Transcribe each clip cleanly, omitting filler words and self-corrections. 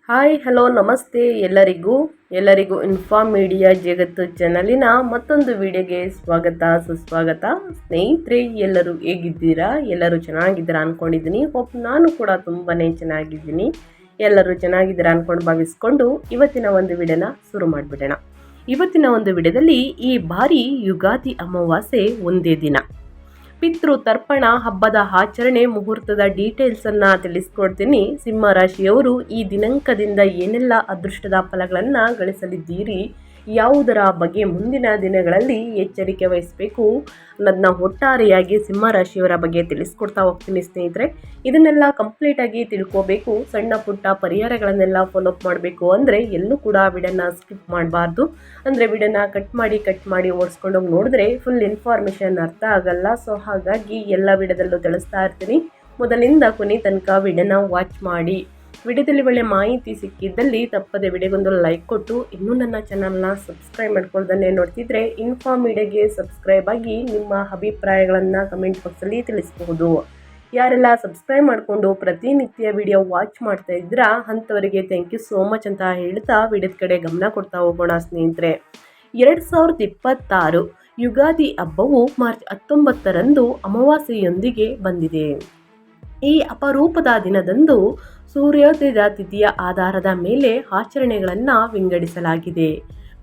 Hi hello ನಮಸ್ತೆ ಎಲ್ಲರಿಗೂ inform media ಜಗತ್ತು ಚಾನಲಿನ ಮತ್ತೊಂದು ವಿಡಿಯೋಗೆ ಸ್ವಾಗತ ಸುಸ್ವಾಗತ. ಸ್ನೇಹಿತರೆ, ಎಲ್ಲರೂ ಹೇಗಿದ್ದೀರಾ? ಎಲ್ಲರೂ ಚೆನ್ನಾಗಿದ್ದೀರಾ ಅಂದ್ಕೊಂಡಿದ್ದೀನಿ. ನಾನು ಕೂಡ ತುಂಬಾ ಚೆನ್ನಾಗಿದ್ದೀನಿ. ಎಲ್ಲರೂ ಚೆನ್ನಾಗಿದ್ದೀರಾ ಅಂದ್ಕೊಂಡು ಭಾವಿಸ್ಕೊಂಡು ಇವತ್ತಿನ ಒಂದು ವಿಡಿಯೋನ ಶುರು ಮಾಡಿಬಿಡೋಣ. ಇವತ್ತಿನ ಒಂದು ವಿಡಿಯೋದಲ್ಲಿ ಈ ಬಾರಿ ಯುಗಾದಿ ಅಮಾವಾಸ್ಯೆ ಒಂದೇ ದಿನ. ಪಿತೃ ತರ್ಪಣ ಹಬ್ಬದ ಆಚರಣೆ ಮುಹೂರ್ತದ ಡೀಟೇಲ್ಸನ್ನು ತಿಳಿಸ್ಕೊಡ್ತೀನಿ. ಸಿಂಹ ರಾಶಿಯವರು ಈ ದಿನಾಂಕದಿಂದ ಏನೆಲ್ಲ ಅದೃಷ್ಟದ ಫಲಗಳನ್ನು ಗಳಿಸಲಿದ್ದೀರಿ, ಯಾವುದರ ಬಗ್ಗೆ ಮುಂದಿನ ದಿನಗಳಲ್ಲಿ ಎಚ್ಚರಿಕೆ ವಹಿಸಬೇಕು ಅನ್ನೋದನ್ನ ಒಟ್ಟಾರೆಯಾಗಿ ಸಿಂಹರಾಶಿಯವರ ಬಗ್ಗೆ ತಿಳಿಸ್ಕೊಡ್ತಾ ಹೋಗ್ತೀನಿ ಸ್ನೇಹಿತರೆ. ಇದನ್ನೆಲ್ಲ ಕಂಪ್ಲೀಟಾಗಿ ತಿಳ್ಕೋಬೇಕು, ಸಣ್ಣ ಪುಟ್ಟ ಪರಿಹಾರಗಳನ್ನೆಲ್ಲ ಫಾಲೋಅಪ್ ಮಾಡಬೇಕು ಅಂದರೆ ಎಲ್ಲೂ ಕೂಡ ವಿಡಿಯೋನ ಸ್ಕಿಪ್ ಮಾಡಬಾರ್ದು. ಅಂದರೆ ವಿಡಿಯೋನ ಕಟ್ ಮಾಡಿ ಓಡಿಸ್ಕೊಂಡೋಗಿ ನೋಡಿದ್ರೆ ಫುಲ್ ಇನ್ಫಾರ್ಮೇಷನ್ ಅರ್ಥ ಆಗಲ್ಲ. ಸೊ ಹಾಗಾಗಿ ಎಲ್ಲ ವಿಡಿಯೋದಲ್ಲೂ ತಿಳಿಸ್ತಾ ಇರ್ತೀನಿ. ಮೊದಲಿಂದ ಕೊನೆ ತನಕ ವಿಡಿಯೋನ ವಾಚ್ ಮಾಡಿ. ವಿಡಿಯೋದಲ್ಲಿ ಒಳ್ಳೆ ಮಾಹಿತಿ ಸಿಕ್ಕಿದ್ದಲ್ಲಿ ತಪ್ಪದೆ ವಿಡಿಯೋಗೊಂದು ಲೈಕ್ ಕೊಟ್ಟು, ಇನ್ನೂ ನನ್ನ ಚಾನಲ್ನ ಸಬ್ಸ್ಕ್ರೈಬ್ ಮಾಡ್ಕೊಳ್ದೇ ನೋಡ್ತಿದ್ರೆ ಇನ್ಫಾರ್ಮ್ ಮೀಡಿಯಾಗೆ ಸಬ್ಸ್ಕ್ರೈಬ್ ಆಗಿ ನಿಮ್ಮ ಅಭಿಪ್ರಾಯಗಳನ್ನು ಕಮೆಂಟ್ ಬಾಕ್ಸಲ್ಲಿ ತಿಳಿಸಬಹುದು. ಯಾರೆಲ್ಲ ಸಬ್ಸ್ಕ್ರೈಬ್ ಮಾಡಿಕೊಂಡು ಪ್ರತಿನಿತ್ಯ ವಿಡಿಯೋ ವಾಚ್ ಮಾಡ್ತಾ ಇದ್ದೀರಾ ಅಂಥವರಿಗೆ ಥ್ಯಾಂಕ್ ಯು ಸೋ ಮಚ್ ಅಂತ ಹೇಳ್ತಾ ವಿಡಿಯೋದ ಕಡೆ ಗಮನ ಕೊಡ್ತಾ ಹೋಗೋಣ ಸ್ನೇಹಿತರೆ. 2026 ಯುಗಾದಿ ಹಬ್ಬವು ಮಾರ್ಚ್ 19ರಂದು ಅಮಾವಾಸ್ಯೆಯೊಂದಿಗೆ ಬಂದಿದೆ. ಈ ಅಪರೂಪದ ದಿನದಂದು ಸೂರ್ಯೋದಯದ ತಿಥಿಯ ಆಧಾರದ ಮೇಲೆ ಆಚರಣೆಗಳನ್ನು ವಿಂಗಡಿಸಲಾಗಿದೆ.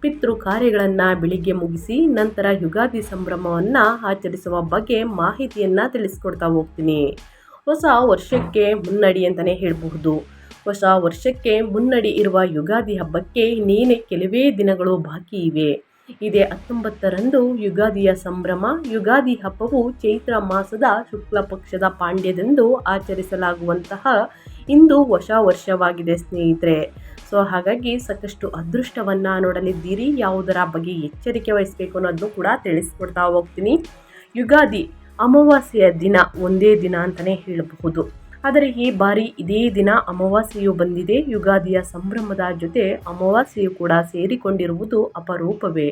ಪಿತೃ ಕಾರ್ಯಗಳನ್ನು ಬೆಳಿಗ್ಗೆ ಮುಗಿಸಿ ನಂತರ ಯುಗಾದಿ ಸಂಭ್ರಮವನ್ನು ಆಚರಿಸುವ ಬಗ್ಗೆ ಮಾಹಿತಿಯನ್ನು ತಿಳಿಸ್ಕೊಡ್ತಾ ಹೋಗ್ತೀನಿ. ಹೊಸ ವರ್ಷಕ್ಕೆ ಮುನ್ನಡಿ ಅಂತಲೇ ಹೇಳಬಹುದು. ಹೊಸ ವರ್ಷಕ್ಕೆ ಮುನ್ನಡಿ ಇರುವ ಯುಗಾದಿ ಹಬ್ಬಕ್ಕೆ ಇನ್ನೇನೆ ಕೆಲವೇ ದಿನಗಳು ಬಾಕಿ ಇವೆ. ಇದೇ 19ರಂದು ಯುಗಾದಿಯ ಸಂಭ್ರಮ. ಯುಗಾದಿ ಹಬ್ಬವು ಚೈತ್ರ ಮಾಸದ ಶುಕ್ಲ ಪಕ್ಷದ ಪಾಂಡ್ಯದಂದು ಆಚರಿಸಲಾಗುವಂತಹ ಇಂದು ಹೊಸ ವರ್ಷವಾಗಿದೆ ಸ್ನೇಹಿತರೆ. ಸೊ ಹಾಗಾಗಿ ಸಾಕಷ್ಟು ಅದೃಷ್ಟವನ್ನು ನೋಡಲಿದ್ದೀರಿ. ಯಾವುದರ ಬಗ್ಗೆ ಎಚ್ಚರಿಕೆ ವಹಿಸಬೇಕು ಅನ್ನೋದನ್ನು ಕೂಡ ತಿಳಿಸ್ಕೊಡ್ತಾ ಹೋಗ್ತೀನಿ. ಯುಗಾದಿ ಅಮಾವಾಸ್ಯೆಯ ದಿನ ಒಂದೇ ದಿನ ಅಂತಲೇ ಹೇಳಬಹುದು. ಆದರೆ ಈ ಬಾರಿ ಇದೇ ದಿನ ಅಮಾವಾಸ್ಯೆಯು ಬಂದಿದೆ. ಯುಗಾದಿಯ ಸಂಭ್ರಮದ ಜೊತೆ ಅಮಾವಾಸ್ಯೆಯು ಕೂಡ ಸೇರಿಕೊಂಡಿರುವುದು ಅಪರೂಪವೇ.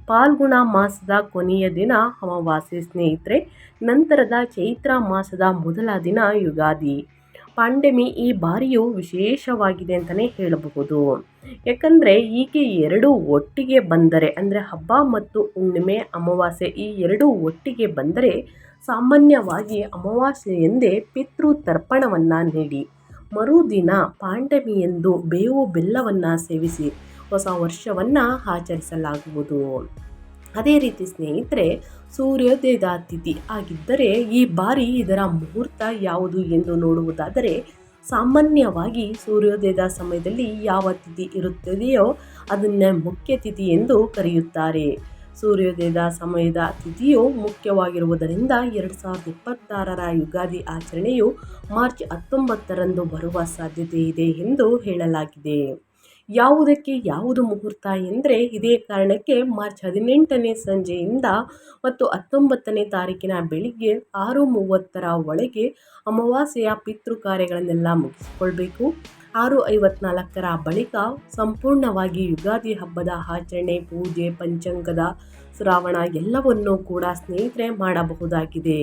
ಫಾಲ್ಗುಣ ಮಾಸದ ಕೊನೆಯ ದಿನ ಅಮಾವಾಸ್ಯೆ ಸ್ನೇಹಿತರೆ. ನಂತರದ ಚೈತ್ರ ಮಾಸದ ಮೊದಲ ದಿನ ಯುಗಾದಿ. ಪಾಂಡಮಿ ಈ ಬಾರಿಯು ವಿಶೇಷವಾಗಿದೆ ಅಂತಲೇ ಹೇಳಬಹುದು. ಯಾಕಂದರೆ ಹೀಗೆ ಎರಡು ಒಟ್ಟಿಗೆ ಬಂದರೆ, ಅಂದರೆ ಹಬ್ಬ ಮತ್ತು ಹುಣ್ಣಿಮೆ ಅಮಾವಾಸ್ಯೆ ಈ ಎರಡು ಒಟ್ಟಿಗೆ ಬಂದರೆ ಸಾಮಾನ್ಯವಾಗಿ ಅಮಾವಾಸ್ಯೆಯೆಂದೇ ಪಿತೃ ತರ್ಪಣವನ್ನು ನೀಡಿ ಮರುದಿನ ಪಾಂಡಮಿಯೆಂದು ಬೇವು ಬೆಲ್ಲವನ್ನು ಸೇವಿಸಿ ಹೊಸ ವರ್ಷವನ್ನು ಆಚರಿಸಲಾಗುವುದು. ಅದೇ ರೀತಿ ಸ್ನೇಹಿತರೆ, ಸೂರ್ಯೋದಯದ ತಿಥಿ ಆಗಿದ್ದರೆ ಈ ಬಾರಿ ಇದರ ಮುಹೂರ್ತ ಯಾವುದು ಎಂದು ನೋಡುವುದಾದರೆ, ಸಾಮಾನ್ಯವಾಗಿ ಸೂರ್ಯೋದಯದ ಸಮಯದಲ್ಲಿ ಯಾವ ತಿಥಿ ಇರುತ್ತದೆಯೋ ಅದನ್ನೇ ಮುಖ್ಯ ತಿಥಿ ಎಂದು ಕರೆಯುತ್ತಾರೆ. ಸೂರ್ಯೋದಯದ ಸಮಯದ ತಿಥಿಯು ಮುಖ್ಯವಾಗಿರುವುದರಿಂದ 2026ರ ಯುಗಾದಿ ಆಚರಣೆಯು ಮಾರ್ಚ್ 19ರಂದು ಬರುವ ಸಾಧ್ಯತೆ ಇದೆ ಎಂದು ಹೇಳಲಾಗಿದೆ. ಯಾವುದಕ್ಕೆ ಯಾವುದು ಮುಹೂರ್ತ ಎಂದರೆ, ಇದೇ ಕಾರಣಕ್ಕೆ ಮಾರ್ಚ್ 18ನೇ ಸಂಜೆಯಿಂದ ಮತ್ತು 19ನೇ ತಾರೀಕಿನ ಬೆಳಿಗ್ಗೆ 6:30ರ ಒಳಗೆ ಅಮಾವಾಸ್ಯೆಯ ಪಿತೃ ಕಾರ್ಯಗಳನ್ನೆಲ್ಲ ಮುಗಿಸಿಕೊಳ್ಬೇಕು. 6:54ರ ಬಳಿಕ ಸಂಪೂರ್ಣವಾಗಿ ಯುಗಾದಿ ಹಬ್ಬದ ಆಚರಣೆ, ಪೂಜೆ, ಪಂಚಾಂಗದ ಶ್ರಾವಣ ಎಲ್ಲವನ್ನೂ ಕೂಡ ಸ್ನೇಹಿತರೆ ಮಾಡಬಹುದಾಗಿದೆ.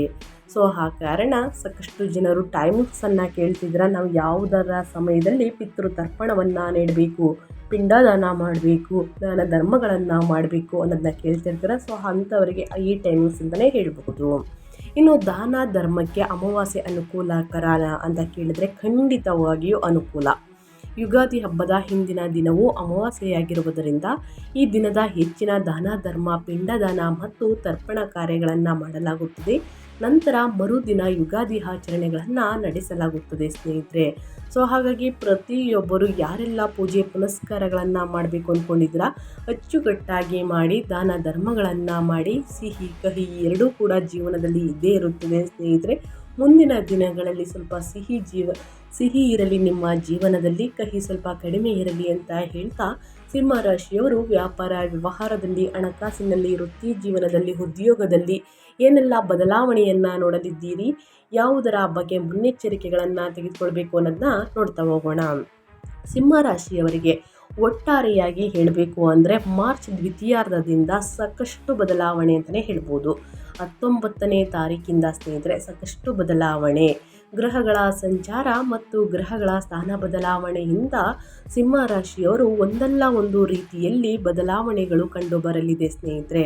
ಸೊ ಆ ಕಾರಣ ಸಾಕಷ್ಟು ಜನರು ಟೈಮಿಂಗ್ಸನ್ನು ಕೇಳ್ತಿದ್ರೆ, ನಾವು ಯಾವುದರ ಸಮಯದಲ್ಲಿ ಪಿತೃ ತರ್ಪಣವನ್ನು ನೀಡಬೇಕು, ಪಿಂಡದಾನ ಮಾಡಬೇಕು, ದಾನ ಧರ್ಮಗಳನ್ನು ಮಾಡಬೇಕು ಅನ್ನೋದನ್ನ ಕೇಳ್ತಿರ್ತಾರೆ. ಸೊ ಅಂಥವರಿಗೆ ಈ ಟೈಮಿಂಗ್ಸ್ ಅಂತಲೇ ಹೇಳಬಹುದು. ಇನ್ನು ದಾನ ಧರ್ಮಕ್ಕೆ ಅಮಾವಾಸ್ಯೆ ಅನುಕೂಲಕರ ಅಂತ ಕೇಳಿದರೆ ಖಂಡಿತವಾಗಿಯೂ ಅನುಕೂಲ. ಯುಗಾದಿ ಹಬ್ಬದ ಹಿಂದಿನ ದಿನವೂ ಅಮಾವಾಸ್ಯೆಯಾಗಿರುವುದರಿಂದ ಈ ದಿನದ ಹೆಚ್ಚಿನ ದಾನ ಧರ್ಮ, ಪಿಂಡದಾನ ಮತ್ತು ತರ್ಪಣ ಕಾರ್ಯಗಳನ್ನು ಮಾಡಲಾಗುತ್ತದೆ. ನಂತರ ಮರುದಿನ ಯುಗಾದಿ ಆಚರಣೆಗಳನ್ನು ನಡೆಸಲಾಗುತ್ತದೆ ಸ್ನೇಹಿತರೆ. ಸೊ ಹಾಗಾಗಿ ಪ್ರತಿಯೊಬ್ಬರು ಯಾರೆಲ್ಲ ಪೂಜೆ ಪುನಸ್ಕಾರಗಳನ್ನು ಮಾಡಬೇಕು ಅಂದ್ಕೊಂಡಿದ್ದೀರಾ ಅಚ್ಚುಕಟ್ಟಾಗಿ ಮಾಡಿ, ದಾನ ಧರ್ಮಗಳನ್ನು ಮಾಡಿ. ಸಿಹಿ ಕಹಿ ಎರಡೂ ಕೂಡ ಜೀವನದಲ್ಲಿ ಇದ್ದೇ ಇರುತ್ತದೆ ಸ್ನೇಹಿತರೆ. ಮುಂದಿನ ದಿನಗಳಲ್ಲಿ ಸ್ವಲ್ಪ ಸಿಹಿ ಇರಲಿ ನಿಮ್ಮ ಜೀವನದಲ್ಲಿ, ಕಹಿ ಸ್ವಲ್ಪ ಕಡಿಮೆ ಇರಲಿ ಅಂತ ಹೇಳ್ತಾ, ಸಿಂಹರಾಶಿಯವರು ವ್ಯಾಪಾರ ವ್ಯವಹಾರದಲ್ಲಿ, ಹಣಕಾಸಿನಲ್ಲಿ, ವೃತ್ತಿ ಜೀವನದಲ್ಲಿ, ಉದ್ಯೋಗದಲ್ಲಿ ಏನೆಲ್ಲ ಬದಲಾವಣೆಯನ್ನು ನೋಡಲಿದ್ದೀರಿ, ಯಾವುದರ ಬಗ್ಗೆ ಮುನ್ನೆಚ್ಚರಿಕೆಗಳನ್ನು ತೆಗೆದುಕೊಳ್ಬೇಕು ಅನ್ನೋದನ್ನ ನೋಡ್ತಾ ಹೋಗೋಣ. ಸಿಂಹರಾಶಿಯವರಿಗೆ ಒಟ್ಟಾರೆಯಾಗಿ ಹೇಳಬೇಕು ಅಂದರೆ ಮಾರ್ಚ್ ದ್ವಿತೀಯಾರ್ಧದಿಂದ ಸಾಕಷ್ಟು ಬದಲಾವಣೆ ಅಂತಲೇ ಹೇಳ್ಬೋದು. 19ನೇ ತಾರೀಕಿಂದ ಸ್ನೇಹಿತರೆ ಸಾಕಷ್ಟು ಬದಲಾವಣೆ. ಗ್ರಹಗಳ ಸಂಚಾರ ಮತ್ತು ಗ್ರಹಗಳ ಸ್ಥಾನ ಬದಲಾವಣೆಯಿಂದ ಸಿಂಹ ರಾಶಿಯವರು ಒಂದಲ್ಲ ಒಂದು ರೀತಿಯಲ್ಲಿ ಬದಲಾವಣೆಗಳು ಕಂಡುಬರಲಿದೆ ಸ್ನೇಹಿತರೆ.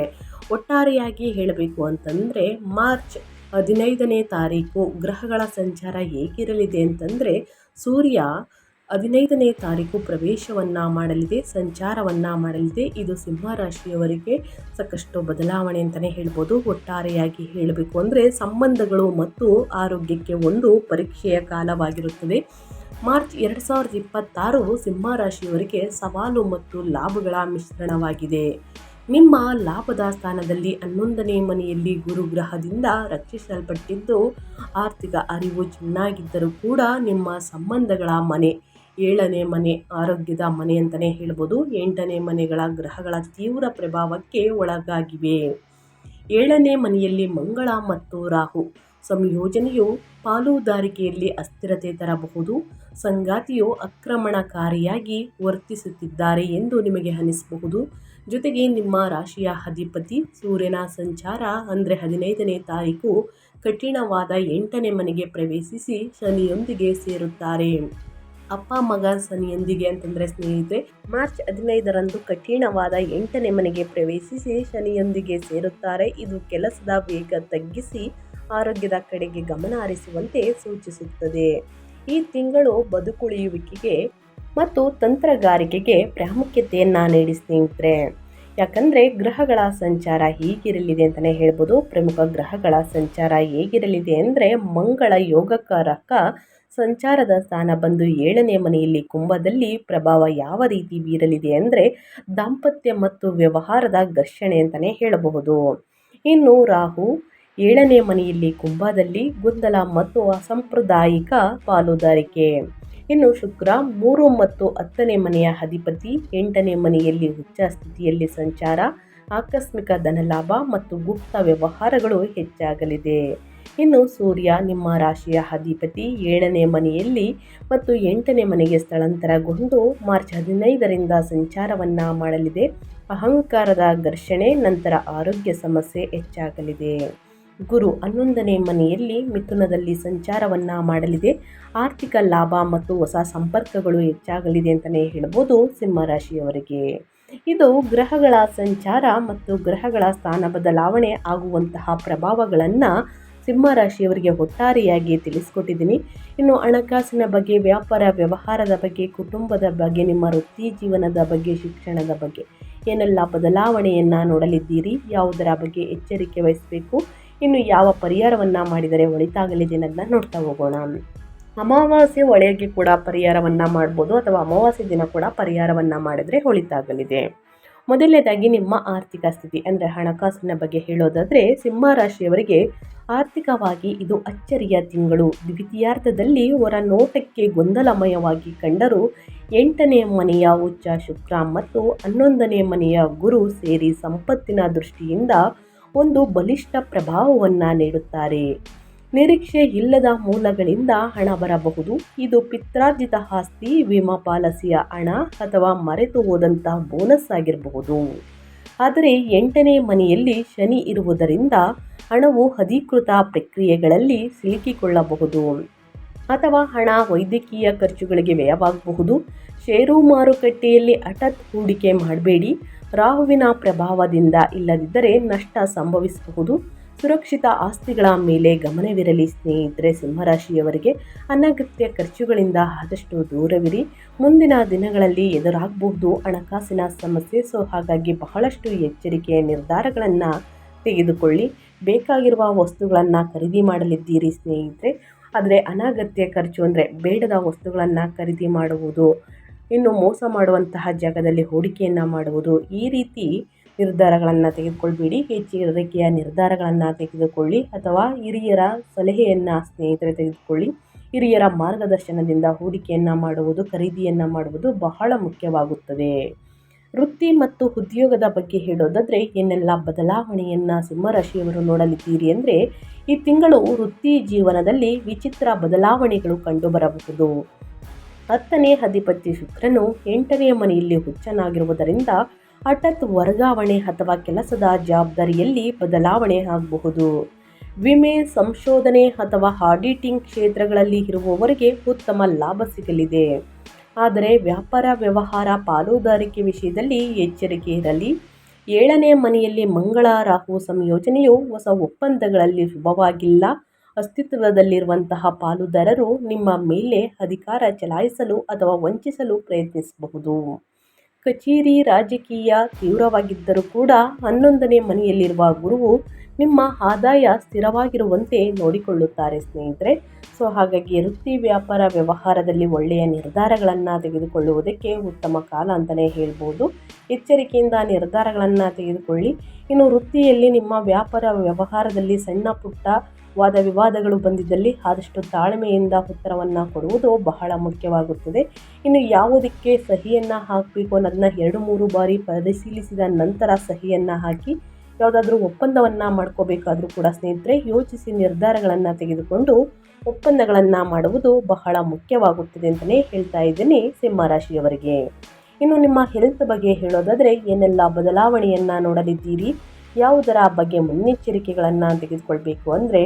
ಒಟ್ಟಾರೆಯಾಗಿ ಹೇಳಬೇಕು ಅಂತಂದರೆ ಮಾರ್ಚ್ 15ನೇ ತಾರೀಕು ಗ್ರಹಗಳ ಸಂಚಾರ ಹೇಗಿರಲಿದೆ ಅಂತಂದರೆ, ಸೂರ್ಯ 15ನೇ ತಾರೀಕು ಪ್ರವೇಶವನ್ನು ಮಾಡಲಿದೆ, ಸಂಚಾರವನ್ನು ಮಾಡಲಿದೆ. ಇದು ಸಿಂಹ ರಾಶಿಯವರಿಗೆ ಸಾಕಷ್ಟು ಬದಲಾವಣೆ ಅಂತಲೇ ಹೇಳ್ಬೋದು. ಒಟ್ಟಾರೆಯಾಗಿ ಹೇಳಬೇಕು ಅಂದರೆ ಸಂಬಂಧಗಳು ಮತ್ತು ಆರೋಗ್ಯಕ್ಕೆ ಒಂದು ಪರೀಕ್ಷೆಯ ಕಾಲವಾಗಿರುತ್ತದೆ. ಮಾರ್ಚ್ 2026 ಸಿಂಹ ರಾಶಿಯವರಿಗೆ ಸವಾಲು ಮತ್ತು ಲಾಭಗಳ ಮಿಶ್ರಣವಾಗಿದೆ. ನಿಮ್ಮ ಲಾಭದ ಸ್ಥಾನದಲ್ಲಿ 11ನೇ ಮನೆಯಲ್ಲಿ ಗುರುಗ್ರಹದಿಂದ ರಕ್ಷಿಸಲ್ಪಟ್ಟಿದ್ದು, ಆರ್ಥಿಕ ಅರಿವು ಚೆನ್ನಾಗಿದ್ದರೂ ಕೂಡ ನಿಮ್ಮ ಸಂಬಂಧಗಳ ಮನೆ 7ನೇ ಮನೆ ಆರೋಗ್ಯದ ಮನೆ ಅಂತಲೇ ಹೇಳ್ಬೋದು. 8ನೇ ಮನೆಗಳ ಗ್ರಹಗಳ ತೀವ್ರ ಪ್ರಭಾವಕ್ಕೆ ಒಳಗಾಗಿವೆ. 7ನೇ ಮನೆಯಲ್ಲಿ ಮಂಗಳ ಮತ್ತು ರಾಹು ಸಂಯೋಜನೆಯು ಪಾಲುದಾರಿಕೆಯಲ್ಲಿ ಅಸ್ಥಿರತೆ ತರಬಹುದು. ಸಂಗಾತಿಯು ಆಕ್ರಮಣಕಾರಿಯಾಗಿ ವರ್ತಿಸುತ್ತಿದ್ದಾರೆ ಎಂದು ನಿಮಗೆ ಅನಿಸಬಹುದು. ಜೊತೆಗೆ ನಿಮ್ಮ ರಾಶಿಯ ಅಧಿಪತಿ ಸೂರ್ಯನ ಸಂಚಾರ ಅಂದರೆ 15ನೇ ತಾರೀಕು ಕಠಿಣವಾದ 8ನೇ ಮನೆಗೆ ಪ್ರವೇಶಿಸಿ ಶನಿಯೊಂದಿಗೆ ಸೇರುತ್ತಾರೆ. ಅಪ್ಪ ಮಗ ಶನಿಯೊಂದಿಗೆ ಅಂತಂದರೆ ಸ್ನೇಹಿತರೆ, ಮಾರ್ಚ್ 15ರಂದು ಕಠಿಣವಾದ 8ನೇ ಮನೆಗೆ ಪ್ರವೇಶಿಸಿ ಶನಿಯೊಂದಿಗೆ ಸೇರುತ್ತಾರೆ. ಇದು ಕೆಲಸದ ವೇಗ ತಗ್ಗಿಸಿ ಆರೋಗ್ಯದ ಕಡೆಗೆ ಗಮನ ಹರಿಸುವಂತೆ ಸೂಚಿಸುತ್ತದೆ. ಈ ತಿಂಗಳು ಬದುಕುಳಿಯುವಿಕೆಗೆ ಮತ್ತು ತಂತ್ರಗಾರಿಕೆಗೆ ಪ್ರಾಮುಖ್ಯತೆಯನ್ನು ನೀಡಿ ಸ್ನೇಹಿತರೆ. ಯಾಕಂದರೆ ಗ್ರಹಗಳ ಸಂಚಾರ ಹೀಗಿರಲಿದೆ ಅಂತಲೇ ಹೇಳ್ಬೋದು. ಪ್ರಮುಖ ಗ್ರಹಗಳ ಸಂಚಾರ ಹೇಗಿರಲಿದೆ ಅಂದರೆ, ಮಂಗಳ ಯೋಗಕಾರಕ ಸಂಚಾರದ ಸ್ಥಾನ ಬಂದು 7ನೇ ಮನೆಯಲ್ಲಿ ಕುಂಭದಲ್ಲಿ ಪ್ರಭಾವ ಯಾವ ರೀತಿ ಬೀರಲಿದೆ ಅಂದರೆ, ದಾಂಪತ್ಯ ಮತ್ತು ವ್ಯವಹಾರದ ಘರ್ಷಣೆ ಅಂತಲೇ ಹೇಳಬಹುದು. ಇನ್ನು ರಾಹು 7ನೇ ಮನೆಯಲ್ಲಿ ಕುಂಭದಲ್ಲಿ ಗೊಂದಲ ಮತ್ತು ಅಸಾಂಪ್ರದಾಯಿಕ ಪಾಲುದಾರಿಕೆ. ಇನ್ನು ಶುಕ್ರ 3 ಮತ್ತು 10ನೇ ಮನೆಯ ಅಧಿಪತಿ 8ನೇ ಮನೆಯಲ್ಲಿ ಉಚ್ಚ ಸ್ಥಿತಿಯಲ್ಲಿ ಸಂಚಾರ, ಆಕಸ್ಮಿಕ ಧನಲಾಭ ಮತ್ತು ಗುಪ್ತ ವ್ಯವಹಾರಗಳು ಹೆಚ್ಚಾಗಲಿದೆ. ಇನ್ನು ಸೂರ್ಯ ನಿಮ್ಮ ರಾಶಿಯ ಅಧಿಪತಿ 7ನೇ ಮನೆಯಲ್ಲಿ ಮತ್ತು 8ನೇ ಮನೆಗೆ ಸ್ಥಳಾಂತರಗೊಂಡು ಮಾರ್ಚ್ 15ರಿಂದ ಸಂಚಾರವನ್ನು ಮಾಡಲಿದೆ. ಅಹಂಕಾರದ ಘರ್ಷಣೆ ನಂತರ ಆರೋಗ್ಯ ಸಮಸ್ಯೆ ಹೆಚ್ಚಾಗಲಿದೆ. ಗುರು 11ನೇ ಮನೆಯಲ್ಲಿ ಮಿಥುನದಲ್ಲಿ ಸಂಚಾರವನ್ನು ಮಾಡಲಿದೆ. ಆರ್ಥಿಕ ಲಾಭ ಮತ್ತು ಹೊಸ ಸಂಪರ್ಕಗಳು ಹೆಚ್ಚಾಗಲಿದೆ ಅಂತಲೇ ಹೇಳ್ಬೋದು ಸಿಂಹ ರಾಶಿಯವರಿಗೆ. ಇದು ಗ್ರಹಗಳ ಸಂಚಾರ ಮತ್ತು ಗ್ರಹಗಳ ಸ್ಥಾನ ಬದಲಾವಣೆ ಆಗುವಂತಹ ಪ್ರಭಾವಗಳನ್ನು ಸಿಂಹ ರಾಶಿಯವರಿಗೆ ಒಟ್ಟಾರೆಯಾಗಿ ತಿಳಿಸ್ಕೊಟ್ಟಿದ್ದೀನಿ. ಇನ್ನು ಹಣಕಾಸಿನ ಬಗ್ಗೆ, ವ್ಯಾಪಾರ ವ್ಯವಹಾರದ ಬಗ್ಗೆ, ಕುಟುಂಬದ ಬಗ್ಗೆ, ನಿಮ್ಮ ವೃತ್ತಿ ಜೀವನದ ಬಗ್ಗೆ, ಶಿಕ್ಷಣದ ಬಗ್ಗೆ ಏನೆಲ್ಲ ಬದಲಾವಣೆಯನ್ನು ನೋಡಲಿದ್ದೀರಿ, ಯಾವುದರ ಬಗ್ಗೆ ಎಚ್ಚರಿಕೆ ವಹಿಸಬೇಕು, ಇನ್ನು ಯಾವ ಪರಿಹಾರವನ್ನು ಮಾಡಿದರೆ ಒಳಿತಾಗಲಿದೆ ಅನ್ನೋದನ್ನ ನೋಡ್ತಾ ಹೋಗೋಣ. ಅಮಾವಾಸ್ಯೆ ಒಳಗೆ ಕೂಡ ಪರಿಹಾರವನ್ನು ಮಾಡ್ಬೋದು, ಅಥವಾ ಅಮಾವಾಸ್ಯೆ ದಿನ ಕೂಡ ಪರಿಹಾರವನ್ನು ಮಾಡಿದರೆ ಒಳಿತಾಗಲಿದೆ. ಮೊದಲನೇದಾಗಿ ನಿಮ್ಮ ಆರ್ಥಿಕ ಸ್ಥಿತಿ ಅಂದರೆ ಹಣಕಾಸಿನ ಬಗ್ಗೆ ಹೇಳೋದಾದರೆ, ಸಿಂಹ ರಾಶಿಯವರಿಗೆ ಆರ್ಥಿಕವಾಗಿ ಇದು ಅಚ್ಚರಿಯ ತಿಂಗಳು. ದ್ವಿತೀಯಾರ್ಧದಲ್ಲಿ ಹೊರ ನೋಟಕ್ಕೆ ಗೊಂದಲಮಯವಾಗಿ ಕಂಡರೂ 8ನೇ ಮನೆಯ ಉಚ್ಚ ಶುಕ್ರ ಮತ್ತು 11ನೇ ಮನೆಯ ಗುರು ಸೇರಿ ಸಂಪತ್ತಿನ ದೃಷ್ಟಿಯಿಂದ ಒಂದು ಬಲಿಷ್ಠ ಪ್ರಭಾವವನ್ನು ನೀಡುತ್ತಾರೆ. ನಿರೀಕ್ಷೆ ಇಲ್ಲದ ಮೂಲಗಳಿಂದ ಹಣ ಬರಬಹುದು. ಇದು ಪಿತ್ರಾರ್ಜಿತ ಆಸ್ತಿ, ವಿಮಾ ಪಾಲಿಸಿಯ ಹಣ ಅಥವಾ ಮರೆತು ಹೋದಂತಹ ಬೋನಸ್ ಆಗಿರಬಹುದು. ಆದರೆ 8ನೇ ಮನೆಯಲ್ಲಿ ಶನಿ ಇರುವುದರಿಂದ ಹಣವು ಅಧಿಕೃತ ಪ್ರಕ್ರಿಯೆಗಳಲ್ಲಿ ಸಿಲುಕಿಕೊಳ್ಳಬಹುದು ಅಥವಾ ಹಣ ವೈದ್ಯಕೀಯ ಖರ್ಚುಗಳಿಗೆ ವ್ಯಯವಾಗಬಹುದು. ಷೇರು ಮಾರುಕಟ್ಟೆಯಲ್ಲಿ ಹಠಾತ್ ಹೂಡಿಕೆ ಮಾಡಬೇಡಿ. ರಾಹುವಿನ ಪ್ರಭಾವದಿಂದ ಇಲ್ಲದಿದ್ದರೆ ನಷ್ಟ ಸಂಭವಿಸಬಹುದು. ಸುರಕ್ಷಿತ ಆಸ್ತಿಗಳ ಮೇಲೆ ಗಮನವಿರಲಿ ಸ್ನೇಹಿತರೆ. ಸಿಂಹರಾಶಿಯವರಿಗೆ ಅನಗತ್ಯ ಖರ್ಚುಗಳಿಂದ ಆದಷ್ಟು ದೂರವಿರಿ. ಮುಂದಿನ ದಿನಗಳಲ್ಲಿ ಎದುರಾಗಬಹುದು ಹಣಕಾಸಿನ ಸಮಸ್ಯೆ. ಹಾಗಾಗಿ ಬಹಳಷ್ಟು ಎಚ್ಚರಿಕೆಯ ನಿರ್ಧಾರಗಳನ್ನು ತೆಗೆದುಕೊಳ್ಳಿ. ಬೇಕಾಗಿರುವ ವಸ್ತುಗಳನ್ನು ಖರೀದಿ ಮಾಡಲಿದ್ದೀರಿ ಸ್ನೇಹಿತರೆ, ಆದರೆ ಅನಗತ್ಯ ಖರ್ಚು ಅಂದರೆ ಬೇಡದ ವಸ್ತುಗಳನ್ನು ಖರೀದಿ ಮಾಡುವುದು, ಇನ್ನು ಮೋಸ ಮಾಡುವಂತಹ ಜಾಗದಲ್ಲಿ ಹೂಡಿಕೆಯನ್ನು ಮಾಡುವುದು, ಈ ರೀತಿ ನಿರ್ಧಾರಗಳನ್ನು ತೆಗೆದುಕೊಳ್ಬೇಡಿ. ಎಚ್ಚರಿಕೆಯ ನಿರ್ಧಾರಗಳನ್ನು ತೆಗೆದುಕೊಳ್ಳಿ ಅಥವಾ ಹಿರಿಯರ ಸಲಹೆಯನ್ನು ಸ್ನೇಹಿತರೆ ತೆಗೆದುಕೊಳ್ಳಿ. ಹಿರಿಯರ ಮಾರ್ಗದರ್ಶನದಿಂದ ಹೂಡಿಕೆಯನ್ನು ಮಾಡುವುದು, ಖರೀದಿಯನ್ನು ಮಾಡುವುದು ಬಹಳ ಮುಖ್ಯವಾಗುತ್ತದೆ. ವೃತ್ತಿ ಮತ್ತು ಉದ್ಯೋಗದ ಬಗ್ಗೆ ಹೇಳೋದಾದರೆ ಏನೆಲ್ಲ ಬದಲಾವಣೆಯನ್ನು ಸಿಂಹರಾಶಿಯವರು ನೋಡಲಿದ್ದೀರಿ ಅಂದರೆ, ಈ ತಿಂಗಳು ವೃತ್ತಿ ಜೀವನದಲ್ಲಿ ವಿಚಿತ್ರ ಬದಲಾವಣೆಗಳು ಕಂಡುಬರಬಹುದು. 10ನೇ ಅಧಿಪತಿ ಶುಕ್ರನು 8ನೇ ಮನೆಯಲ್ಲಿ ಹುಚ್ಚನಾಗಿರುವುದರಿಂದ ಹಠಾತ್ ವರ್ಗಾವಣೆ ಅಥವಾ ಕೆಲಸದ ಜವಾಬ್ದಾರಿಯಲ್ಲಿ ಬದಲಾವಣೆ ಆಗಬಹುದು. ವಿಮೆ, ಸಂಶೋಧನೆ ಅಥವಾ ಆಡಿಟಿಂಗ್ ಕ್ಷೇತ್ರಗಳಲ್ಲಿ ಇರುವವರಿಗೆ ಉತ್ತಮ ಲಾಭ ಸಿಗಲಿದೆ. ಆದರೆ ವ್ಯಾಪಾರ, ವ್ಯವಹಾರ, ಪಾಲುದಾರಿಕೆ ವಿಷಯದಲ್ಲಿ ಎಚ್ಚರಿಕೆ ಇರಲಿ. 7ನೇ ಮನೆಯಲ್ಲಿ ಮಂಗಳ ರಾಹು ಸಂಯೋಜನೆಯು ಹೊಸ ಒಪ್ಪಂದಗಳಲ್ಲಿ ಶುಭವಾಗಿಲ್ಲ. ಅಸ್ತಿತ್ವದಲ್ಲಿರುವಂತಹ ಪಾಲುದಾರರು ನಿಮ್ಮ ಮೇಲೆ ಅಧಿಕಾರ ಚಲಾಯಿಸಲು ಅಥವಾ ವಂಚಿಸಲು ಪ್ರಯತ್ನಿಸಬಹುದು. ಕಚೇರಿ, ರಾಜಕೀಯ ತೀವ್ರವಾಗಿದ್ದರೂ ಕೂಡ 11ನೇ ಮನೆಯಲ್ಲಿರುವ ಗುರುವು ನಿಮ್ಮ ಆದಾಯ ಸ್ಥಿರವಾಗಿರುವಂತೆ ನೋಡಿಕೊಳ್ಳುತ್ತಾರೆ ಸ್ನೇಹಿತರೆ. ಹಾಗಾಗಿ ವೃತ್ತಿ, ವ್ಯಾಪಾರ, ವ್ಯವಹಾರದಲ್ಲಿ ಒಳ್ಳೆಯ ನಿರ್ಧಾರಗಳನ್ನು ತೆಗೆದುಕೊಳ್ಳುವುದಕ್ಕೆ ಉತ್ತಮ ಕಾಲ ಅಂತಲೇ ಹೇಳ್ಬೋದು. ಎಚ್ಚರಿಕೆಯಿಂದ ನಿರ್ಧಾರಗಳನ್ನು ತೆಗೆದುಕೊಳ್ಳಿ. ಇನ್ನು ವೃತ್ತಿಯಲ್ಲಿ ನಿಮ್ಮ ವ್ಯಾಪಾರ, ವ್ಯವಹಾರದಲ್ಲಿ ಸಣ್ಣ ಪುಟ್ಟ ವಾದ ವಿವಾದಗಳು ಬಂದಿದ್ದಲ್ಲಿ ಆದಷ್ಟು ತಾಳ್ಮೆಯಿಂದ ಉತ್ತರವನ್ನು ಕೊಡುವುದು ಬಹಳ ಮುಖ್ಯವಾಗುತ್ತದೆ. ಇನ್ನು ಯಾವುದಕ್ಕೆ ಸಹಿಯನ್ನು ಹಾಕಬೇಕು ಅನ್ನೋದನ್ನ 2-3 ಬಾರಿ ಪರಿಶೀಲಿಸಿದ ನಂತರ ಸಹಿಯನ್ನು ಹಾಕಿ. ಯಾವುದಾದ್ರೂ ಒಪ್ಪಂದವನ್ನು ಮಾಡ್ಕೋಬೇಕಾದ್ರೂ ಕೂಡ ಸ್ನೇಹಿತರೆ ಯೋಚಿಸಿ ನಿರ್ಧಾರಗಳನ್ನು ತೆಗೆದುಕೊಂಡು ಒಪ್ಪಂದಗಳನ್ನು ಮಾಡುವುದು ಬಹಳ ಮುಖ್ಯವಾಗುತ್ತದೆ ಅಂತಲೇ ಹೇಳ್ತಾ ಇದ್ದೀನಿ ಸಿಂಹರಾಶಿಯವರಿಗೆ. ಇನ್ನು ನಿಮ್ಮ ಹೆಲ್ತ್ ಬಗ್ಗೆ ಹೇಳೋದಾದರೆ ಏನೆಲ್ಲ ಬದಲಾವಣೆಯನ್ನು ನೋಡಲಿದ್ದೀರಿ, ಯಾವುದರ ಬಗ್ಗೆ ಮುನ್ನೆಚ್ಚರಿಕೆಗಳನ್ನು ತೆಗೆದುಕೊಳ್ಬೇಕು ಅಂದರೆ,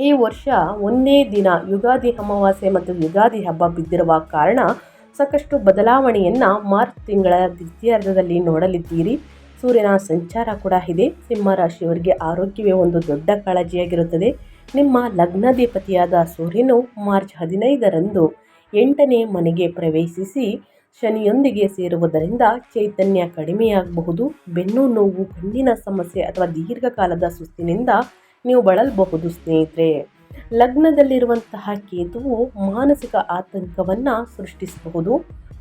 ಈ ವರ್ಷ ಒಂದೇ ದಿನ ಯುಗಾದಿ ಅಮಾವಾಸ್ಯೆ ಮತ್ತು ಯುಗಾದಿ ಹಬ್ಬ ಬಿದ್ದಿರುವ ಕಾರಣ ಸಾಕಷ್ಟು ಬದಲಾವಣೆಯನ್ನು ಮಾರ್ಚ್ ತಿಂಗಳ ದ್ವಿತೀಯಾರ್ಧದಲ್ಲಿ ನೋಡಲಿದ್ದೀರಿ. ಸೂರ್ಯನ ಸಂಚಾರ ಕೂಡ ಇದೆ. ಸಿಂಹರಾಶಿಯವರಿಗೆ ಆರೋಗ್ಯವೇ ಒಂದು ದೊಡ್ಡ ಕಾಳಜಿಯಾಗಿರುತ್ತದೆ. ನಿಮ್ಮ ಲಗ್ನಾಧಿಪತಿಯಾದ ಸೂರ್ಯನು ಮಾರ್ಚ್ 15ರಂದು 8ನೇ ಮನೆಗೆ ಪ್ರವೇಶಿಸಿ ಶನಿಯೊಂದಿಗೆ ಸೇರುವುದರಿಂದ ಚೈತನ್ಯ ಕಡಿಮೆಯಾಗಬಹುದು. ಬೆನ್ನು ನೋವು, ಕಣ್ಣಿನ ಸಮಸ್ಯೆ ಅಥವಾ ದೀರ್ಘಕಾಲದ ಸುಸ್ತಿನಿಂದ ನೀವು ಬಳಲಬಹುದು ಸ್ನೇಹಿತರೆ. ಲಗ್ನದಲ್ಲಿರುವಂತಹ ಕೇತುವು ಮಾನಸಿಕ ಆತಂಕವನ್ನು ಸೃಷ್ಟಿಸಬಹುದು.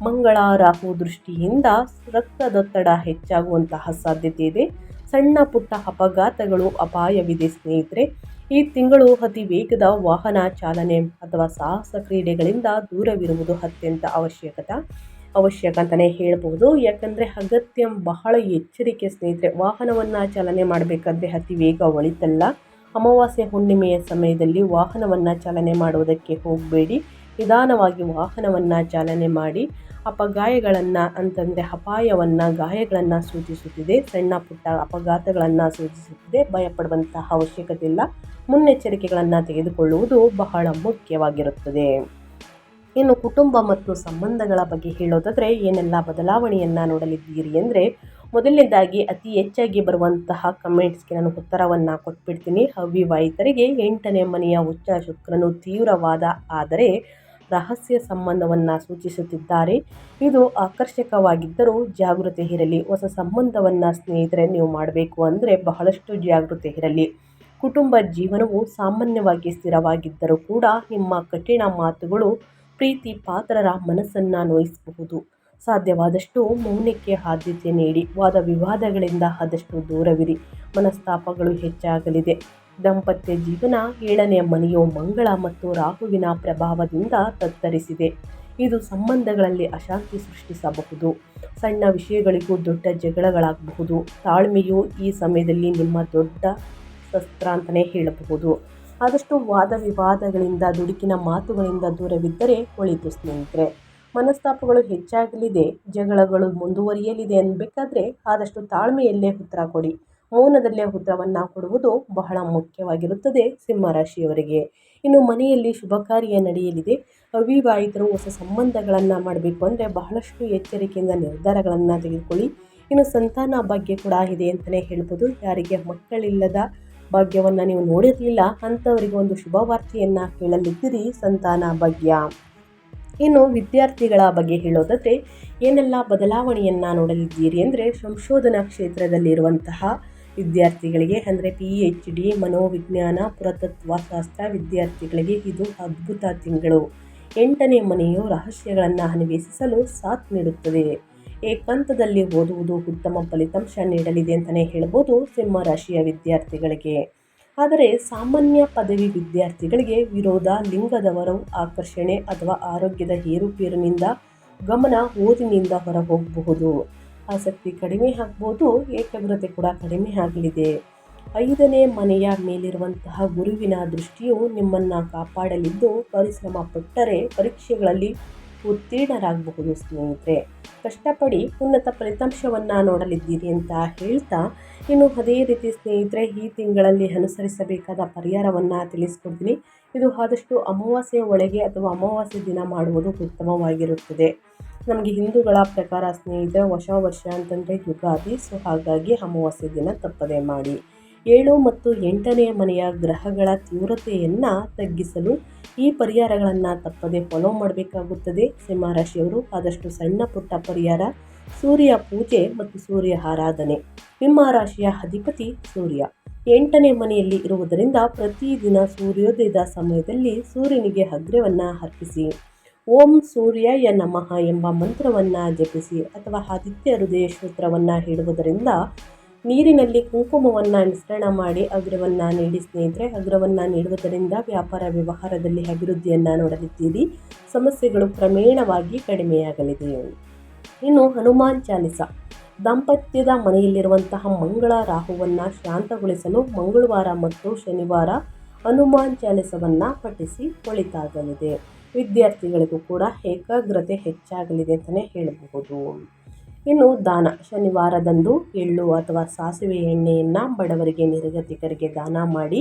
ಮಂಗಳ ರಾಹು ದೃಷ್ಟಿಯಿಂದ ರಕ್ತದೊತ್ತಡ ಹೆಚ್ಚಾಗುವಂತಹ ಸಾಧ್ಯತೆ ಇದೆ. ಸಣ್ಣ ಪುಟ್ಟ ಅಪಘಾತಗಳು ಅಪಾಯವಿದೆ ಸ್ನೇಹಿತರೆ. ಈ ತಿಂಗಳು ಅತಿ ವೇಗದ ವಾಹನ ಚಾಲನೆ ಅಥವಾ ಸಾಹಸ ಕ್ರೀಡೆಗಳಿಂದ ದೂರವಿರುವುದು ಅತ್ಯಂತ ಅವಶ್ಯಕ ಅಂತಲೇ ಹೇಳ್ಬೋದು. ಯಾಕಂದರೆ ಅಗತ್ಯ ಬಹಳ ಎಚ್ಚರಿಕೆ ಸ್ನೇಹಿತರೆ. ವಾಹನವನ್ನು ಚಾಲನೆ ಮಾಡಬೇಕಾದ್ರೆ ಅತಿ ವೇಗ ಒಳಿತಲ್ಲ. ಅಮಾವಾಸ್ಯೆ ಹುಣ್ಣಿಮೆಯ ಸಮಯದಲ್ಲಿ ವಾಹನವನ್ನು ಚಾಲನೆ ಮಾಡುವುದಕ್ಕೆ ಹೋಗಬೇಡಿ. ನಿಧಾನವಾಗಿ ವಾಹನವನ್ನು ಚಾಲನೆ ಮಾಡಿ. ಅಪಗಾಯಗಳನ್ನು ಅಂತಂದರೆ ಗಾಯಗಳನ್ನು ಸೂಚಿಸುತ್ತಿದೆ. ಸಣ್ಣ ಪುಟ್ಟ ಅಪಘಾತಗಳನ್ನು ಸೂಚಿಸುತ್ತಿದೆ. ಭಯಪಡುವಂತಹ ಅವಶ್ಯಕತೆ ಇಲ್ಲ. ಮುನ್ನೆಚ್ಚರಿಕೆಗಳನ್ನು ತೆಗೆದುಕೊಳ್ಳುವುದು ಬಹಳ ಮುಖ್ಯವಾಗಿರುತ್ತದೆ. ಇನ್ನು ಕುಟುಂಬ ಮತ್ತು ಸಂಬಂಧಗಳ ಬಗ್ಗೆ ಹೇಳೋದಾದರೆ ಏನೆಲ್ಲ ಬದಲಾವಣೆಯನ್ನು ನೋಡಲಿದ್ದೀರಿ ಅಂದರೆ, ಮೊದಲನೇದಾಗಿ ಅತಿ ಹೆಚ್ಚಾಗಿ ಬರುವಂತಹ ಕಮೆಂಟ್ಸ್ಗೆ ನಾನು ಉತ್ತರವನ್ನು ಕೊಟ್ಬಿಡ್ತೀನಿ. ಅವಿವಾಹಿತರಿಗೆ 8ನೇ ಮನೆಯ ಉಚ್ಚ ಶುಕ್ರನು ತೀವ್ರವಾದ ಆದರೆ ರಹಸ್ಯ ಸಂಬಂಧವನ್ನು ಸೂಚಿಸುತ್ತಿದ್ದಾರೆ. ಇದು ಆಕರ್ಷಕವಾಗಿದ್ದರೂ ಜಾಗೃತಿ ಇರಲಿ. ಹೊಸ ಸಂಬಂಧವನ್ನು ಸ್ನೇಹಿತರೆ ನೀವು ಮಾಡಬೇಕು ಅಂದರೆ ಬಹಳಷ್ಟು ಜಾಗೃತಿ ಇರಲಿ. ಕುಟುಂಬ ಜೀವನವು ಸಾಮಾನ್ಯವಾಗಿ ಸ್ಥಿರವಾಗಿದ್ದರೂ ಕೂಡ ನಿಮ್ಮ ಕಠಿಣ ಮಾತುಗಳು ಪ್ರೀತಿ ಪಾತ್ರರ ಮನಸ್ಸನ್ನು ನೋಯಿಸಬಹುದು. ಸಾಧ್ಯವಾದಷ್ಟು ಮೌನಕ್ಕೆ ಆದ್ಯತೆ ನೀಡಿ. ವಾದ ವಿವಾದಗಳಿಂದ ಆದಷ್ಟು ದೂರವಿರಿ. ಮನಸ್ತಾಪಗಳು ಹೆಚ್ಚಾಗಲಿದೆ. ದಾಂಪತ್ಯ ಜೀವನ 7ನೇ ಮನೆಯು ಮಂಗಳ ಮತ್ತು ರಾಹುವಿನ ಪ್ರಭಾವದಿಂದ ತತ್ತರಿಸಿದೆ. ಇದು ಸಂಬಂಧಗಳಲ್ಲಿ ಅಶಾಂತಿ ಸೃಷ್ಟಿಸಬಹುದು. ಸಣ್ಣ ವಿಷಯಗಳಿಗೂ ದೊಡ್ಡ ಜಗಳಗಳಾಗಬಹುದು. ತಾಳ್ಮೆಯು ಈ ಸಮಯದಲ್ಲಿ ನಿಮ್ಮ ದೊಡ್ಡ ಶಸ್ತ್ರ ಅಂತಲೇ ಹೇಳಬಹುದು. ಆದಷ್ಟು ವಾದ ವಿವಾದಗಳಿಂದ, ದುಡುಕಿನ ಮಾತುಗಳಿಂದ ದೂರವಿದ್ದರೆ ಒಳಿತು ಸ್ನೇಹಿತರೆ. ಮನಸ್ತಾಪಗಳು ಹೆಚ್ಚಾಗಲಿದೆ, ಜಗಳಗಳು ಮುಂದುವರಿಯಲಿದೆ ಅನ್ನಬೇಕಾದ್ರೆ ಆದಷ್ಟು ತಾಳ್ಮೆಯಲ್ಲೇ ಉತ್ತರ ಕೊಡಿ. ಮೌನದಲ್ಲೇ ಉತ್ತರವನ್ನು ಕೊಡುವುದು ಬಹಳ ಮುಖ್ಯವಾಗಿರುತ್ತದೆ ಸಿಂಹರಾಶಿಯವರಿಗೆ. ಇನ್ನು ಮನೆಯಲ್ಲಿ ಶುಭ ಕಾರ್ಯ ನಡೆಯಲಿದೆ. ಅವಿವಾಹಿತರು ಹೊಸ ಸಂಬಂಧಗಳನ್ನು ಮಾಡಬೇಕು ಅಂದರೆ ಬಹಳಷ್ಟು ಎಚ್ಚರಿಕೆಯಿಂದ ನಿರ್ಧಾರಗಳನ್ನು ತೆಗೆದುಕೊಳ್ಳಿ. ಇನ್ನು ಸಂತಾನ ಭಾಗ್ಯ ಕೂಡ ಇದೆ ಅಂತಲೇ ಹೇಳ್ಬೋದು. ಯಾರಿಗೆ ಮಕ್ಕಳಿಲ್ಲದ ಭಾಗ್ಯವನ್ನು ನೀವು ನೋಡಿರಲಿಲ್ಲ ಅಂಥವರಿಗೆ ಒಂದು ಶುಭ ವಾರ್ತೆಯನ್ನು ಕೇಳಲಿದ್ದೀರಿ, ಸಂತಾನ ಭಾಗ್ಯ. ಇನ್ನು ವಿದ್ಯಾರ್ಥಿಗಳ ಬಗ್ಗೆ ಹೇಳೋದಾದರೆ ಏನೆಲ್ಲ ಬದಲಾವಣೆಯನ್ನು ನೋಡಲಿದ್ದೀರಿ ಅಂದರೆ, ಸಂಶೋಧನಾ ಕ್ಷೇತ್ರದಲ್ಲಿರುವಂತಹ ವಿದ್ಯಾರ್ಥಿಗಳಿಗೆ ಅಂದರೆ PhD, ಮನೋವಿಜ್ಞಾನ, ಪುರಾತತ್ವಶಾಸ್ತ್ರ ವಿದ್ಯಾರ್ಥಿಗಳಿಗೆ ಇದು ಅದ್ಭುತ ತಿಂಗಳು. 8ನೇ ಮನೆಯು ರಹಸ್ಯಗಳನ್ನು ಅನ್ವೇಷಿಸಲು ಸಾಥ್ ನೀಡುತ್ತದೆ. ಏಕಾಂತದಲ್ಲಿ ಓದುವುದು ಉತ್ತಮ ಫಲಿತಾಂಶ ನೀಡಲಿದೆ ಅಂತಲೇ ಹೇಳ್ಬೋದು ಸಿಂಹರಾಶಿಯ ವಿದ್ಯಾರ್ಥಿಗಳಿಗೆ. ಆದರೆ ಸಾಮಾನ್ಯ ಪದವಿ ವಿದ್ಯಾರ್ಥಿಗಳಿಗೆ ವಿರೋಧ, ಲಿಂಗದವರ ಆಕರ್ಷಣೆ ಅಥವಾ ಆರೋಗ್ಯದ ಏರುಪೇರಿನಿಂದ ಗಮನ ಓದಿನಿಂದ ಹೊರಹೋಗಬಹುದು. ಆಸಕ್ತಿ ಕಡಿಮೆ ಆಗ್ಬೋದು. ಏಕಾಗ್ರತೆ ಕೂಡ ಕಡಿಮೆ ಆಗಲಿದೆ. 5ನೇ ಮನೆಯ ಮೇಲಿರುವಂತಹ ಗುರುವಿನ ದೃಷ್ಟಿಯು ನಿಮ್ಮನ್ನು ಕಾಪಾಡಲಿದ್ದು, ಪರಿಶ್ರಮ ಪಟ್ಟರೆ ಪರೀಕ್ಷೆಗಳಲ್ಲಿ ಉತ್ತೀರ್ಣರಾಗಬಹುದು ಸ್ನೇಹಿತರೆ. ಕಷ್ಟಪಡಿ ಉನ್ನತ ಫಲಿತಾಂಶವನ್ನು ನೋಡಲಿದ್ದೀರಿ ಅಂತ ಹೇಳ್ತಾ, ಇನ್ನು ಅದೇ ರೀತಿ ಸ್ನೇಹಿತರೆ ಈ ತಿಂಗಳಲ್ಲಿ ಅನುಸರಿಸಬೇಕಾದ ಪರಿಹಾರವನ್ನು ತಿಳಿಸ್ಕೊಡ್ತೀನಿ. ಇದು ಆದಷ್ಟು ಅಮಾವಾಸ್ಯೆಯ ಒಳಗೆ ಅಥವಾ ಅಮಾವಾಸ್ಯೆ ದಿನ ಮಾಡುವುದು ಉತ್ತಮವಾಗಿರುತ್ತದೆ. ನಮಗೆ ಹಿಂದೂಗಳ ಪ್ರಕಾರ ಸ್ನೇಹಿತರೆ ಹೊಸ ವರ್ಷ ಅಂತಂದರೆ ಯುಗಾದಿ. ಸೊ ಹಾಗಾಗಿ ಅಮಾವಾಸ್ಯೆ ದಿನ ತಪ್ಪದೆ ಮಾಡಿ. 7 ಮತ್ತು 8ನೇ ಮನೆಯ ಗ್ರಹಗಳ ತೀವ್ರತೆಯನ್ನು ತಗ್ಗಿಸಲು ಈ ಪರಿಹಾರಗಳನ್ನು ತಪ್ಪದೆ ಫಾಲೋ ಮಾಡಬೇಕಾಗುತ್ತದೆ. ಸಿಂಹರಾಶಿಯವರು ಆದಷ್ಟು ಸಣ್ಣ ಪುಟ್ಟ ಪರಿಹಾರ: ಸೂರ್ಯ ಪೂಜೆ ಮತ್ತು ಸೂರ್ಯ ಆರಾಧನೆ. ನಿಮ್ಮ ರಾಶಿಯ ಅಧಿಪತಿ ಸೂರ್ಯ 8ನೇ ಮನೆಯಲ್ಲಿ ಇರುವುದರಿಂದ ಪ್ರತಿದಿನ ಸೂರ್ಯೋದಯದ ಸಮಯದಲ್ಲಿ ಸೂರ್ಯನಿಗೆ ಅರ್ಘ್ಯವನ್ನು ಅರ್ಪಿಸಿ. ಓಂ ಸೂರ್ಯಾಯ ನಮಃ ಎಂಬ ಮಂತ್ರವನ್ನು ಜಪಿಸಿ ಅಥವಾ ಆದಿತ್ಯ ಹೃದಯ ಸ್ತೋತ್ರವನ್ನು ಹೇಳುವುದರಿಂದ ನೀರಿನಲ್ಲಿ ಕುಂಕುಮವನ್ನು ಮಿಶ್ರಣ ಮಾಡಿ ಅಗ್ರವನ್ನು ನೀಡಿ ಸ್ನೇಹಿತರೆ. ಅಗ್ರವನ್ನು ನೀಡುವುದರಿಂದ ವ್ಯಾಪಾರ ವ್ಯವಹಾರದಲ್ಲಿ ಅಭಿವೃದ್ಧಿಯನ್ನು ನೋಡಲಿದ್ದೀರಿ. ಸಮಸ್ಯೆಗಳು ಕ್ರಮೇಣವಾಗಿ ಕಡಿಮೆಯಾಗಲಿದೆ. ಇನ್ನು ಹನುಮಾನ್ ಚಾಲಿಸ: ದಾಂಪತ್ಯದ ಮನೆಯಲ್ಲಿರುವಂತಹ ಮಂಗಳ ರಾಹುವನ್ನು ಶಾಂತಗೊಳಿಸಲು ಮಂಗಳವಾರ ಮತ್ತು ಶನಿವಾರ ಹನುಮಾನ್ ಚಾಲಿಸವನ್ನು ಪಠಿಸಿ ಒಳಿತಾಗಲಿದೆ. ವಿದ್ಯಾರ್ಥಿಗಳಿಗೂ ಕೂಡ ಏಕಾಗ್ರತೆ ಹೆಚ್ಚಾಗಲಿದೆ ಅಂತಲೇ ಹೇಳಬಹುದು. ಇನ್ನು ದಾನ: ಶನಿವಾರದಂದು ಎಳ್ಳು ಅಥವಾ ಸಾಸಿವೆ ಎಣ್ಣೆಯನ್ನು ಬಡವರಿಗೆ ನಿರ್ಗತಿಕರಿಗೆ ದಾನ ಮಾಡಿ.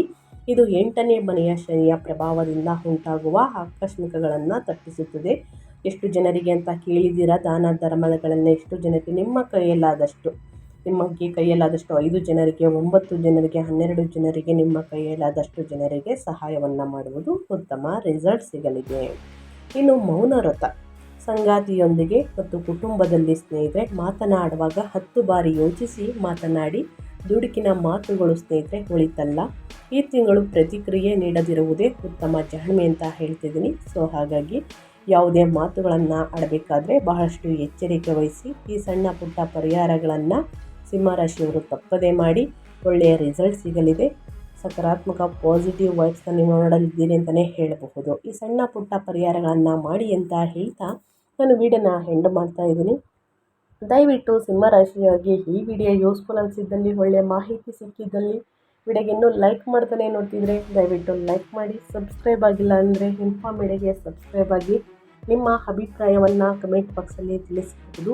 ಇದು 8ನೇ ಮನೆಯ ಶನಿಯ ಪ್ರಭಾವದಿಂದ ಉಂಟಾಗುವ ಆಕಸ್ಮಿಕಗಳನ್ನು ತಪ್ಪಿಸುತ್ತದೆ. ಎಷ್ಟು ಜನರಿಗೆ ಅಂತ ಕೇಳಿದ್ದೀರಾ? ದಾನ ಧರ್ಮಗಳನ್ನು ಎಷ್ಟು ಜನಕ್ಕೆ ನಿಮಗೆ ಕೈಯಲ್ಲಾದಷ್ಟು 5 ಜನರಿಗೆ, 9 ಜನರಿಗೆ, 12 ಜನರಿಗೆ, ನಿಮ್ಮ ಕೈಯಲ್ಲಾದಷ್ಟು ಜನರಿಗೆ ಸಹಾಯವನ್ನು ಮಾಡುವುದು ಉತ್ತಮ ರಿಸಲ್ಟ್ ಸಿಗಲಿದೆ. ಇನ್ನು ಮೌನ ವ್ರತ: ಸಂಗಾತಿಯೊಂದಿಗೆ ಮತ್ತು ಕುಟುಂಬದಲ್ಲಿ ಸ್ನೇಹಿತರೆ ಮಾತನಾಡುವಾಗ 10 ಬಾರಿ ಯೋಚಿಸಿ ಮಾತನಾಡಿ. ದುಡುಕಿನ ಮಾತುಗಳು ಸ್ನೇಹಿತರೆ ಒಳಿತಲ್ಲ. ಈ ತಿಂಗಳು ಪ್ರತಿಕ್ರಿಯೆ ನೀಡದಿರುವುದೇ ಉತ್ತಮ ಜಾಣ್ಮೆ ಅಂತ ಹೇಳ್ತಿದ್ದೀನಿ. ಸೊ ಹಾಗಾಗಿ ಯಾವುದೇ ಮಾತುಗಳನ್ನು ಆಡಬೇಕಾದ್ರೆ ಬಹಳಷ್ಟು ಎಚ್ಚರಿಕೆ ವಹಿಸಿ. ಈ ಸಣ್ಣ ಪುಟ್ಟ ಪರಿಹಾರಗಳನ್ನು ಸಿಂಹರಾಶಿಯವರು ತಪ್ಪದೇ ಮಾಡಿ. ಒಳ್ಳೆಯ ರಿಸಲ್ಟ್ ಸಿಗಲಿದೆ. ಸಕಾರಾತ್ಮಕ ಪಾಸಿಟಿವ್ ವೈಬ್ಸನ್ನು ನೀವು ನೋಡಲಿದ್ದೀರಿ ಅಂತಲೇ ಹೇಳಬಹುದು. ಈ ಸಣ್ಣ ಪುಟ್ಟ ಪರಿಹಾರಗಳನ್ನು ಮಾಡಿ ಅಂತ ಹೇಳ್ತಾ ನಾನು ವಿಡಿಯೋನ ಎಂಡ್ ಮಾಡ್ತಾ ಇದ್ದೀನಿ. ದಯವಿಟ್ಟು ಸಿಂಹರಾಶಿಯಾಗಿ ಈ ವಿಡಿಯೋ ಯೂಸ್ಫುಲ್ ಅನಿಸಿದ್ದಲ್ಲಿ, ಒಳ್ಳೆಯ ಮಾಹಿತಿ ಸಿಕ್ಕಿದ್ದಲ್ಲಿ ವಿಡಿಯೋಗೆ ಇನ್ನೂ ಲೈಕ್ ಮಾಡ್ತಾನೆ ನೋಡ್ತಿದ್ರೆ ದಯವಿಟ್ಟು ಲೈಕ್ ಮಾಡಿ. ಸಬ್ಸ್ಕ್ರೈಬ್ ಆಗಿಲ್ಲ ಅಂದರೆ ಇನ್ಫಾರ್ಮ್ ಮೀಡಿಯಾಗೆ ಸಬ್ಸ್ಕ್ರೈಬ್ ಆಗಿ. ನಿಮ್ಮ ಅಭಿಪ್ರಾಯವನ್ನು ಕಮೆಂಟ್ ಬಾಕ್ಸಲ್ಲಿ ತಿಳಿಸಬಹುದು.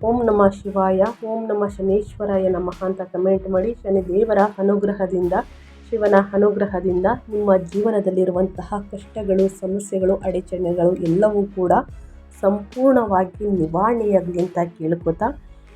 ಓಂ ನಮಃ ಶಿವಾಯ, ಓಂ ನಮಃ ಶನೇಶ್ವರಾಯ ನಮಃ ಅಂತ ಕಮೆಂಟ್ ಮಾಡಿ. ಶನಿದೇವರ ಅನುಗ್ರಹದಿಂದ, ಶಿವನ ಅನುಗ್ರಹದಿಂದ ನಿಮ್ಮ ಜೀವನದಲ್ಲಿರುವಂತಹ ಕಷ್ಟಗಳು, ಸಮಸ್ಯೆಗಳು, ಅಡಚಣೆಗಳು ಎಲ್ಲವೂ ಕೂಡ ಸಂಪೂರ್ಣವಾಗಿ ನಿವಾರಣೆಯಾಗಲಿ ಅಂತ ಕೇಳ್ಕೊತಾ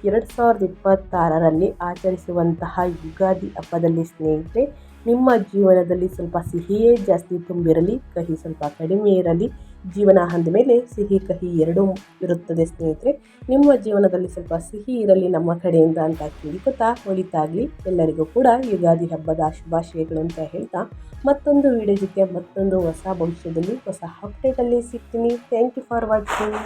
2026ರಲ್ಲಿ ಆಚರಿಸುವಂತಹ ಯುಗಾದಿ ಹಬ್ಬದಲ್ಲಿ ಸ್ನೇಹಿತರೆ ನಿಮ್ಮ ಜೀವನದಲ್ಲಿ ಸ್ವಲ್ಪ ಸಿಹಿಯೇ ಜಾಸ್ತಿ ತುಂಬಿರಲಿ, ಕಹಿ ಸ್ವಲ್ಪ ಕಡಿಮೆ ಇರಲಿ. ಜೀವನ ಅಂದಮೇಲೆ ಸಿಹಿ ಕಹಿ ಎರಡೂ ಇರುತ್ತದೆ ಸ್ನೇಹಿತರೆ. ನಿಮ್ಮ ಜೀವನದಲ್ಲಿ ಸ್ವಲ್ಪ ಸಿಹಿ ಇರಲಿ ನಮ್ಮ ಕಡೆಯಿಂದ ಅಂತ ಕೇಳ್ಕೊತಾ ಒಳಿತಾಗಲಿ. ಎಲ್ಲರಿಗೂ ಕೂಡ ಯುಗಾದಿ ಹಬ್ಬದ ಶುಭಾಶಯಗಳು ಅಂತ ಹೇಳ್ತಾ ಮತ್ತೊಂದು ವಿಡಿಯೋ ಜೊತೆ ಮತ್ತೊಂದು ಹೊಸ ಭವಿಷ್ಯದಲ್ಲಿ ಹೊಸ ಅಪ್ಡೇಟಲ್ಲಿ ಸಿಗ್ತೀನಿ. Thank you for watching.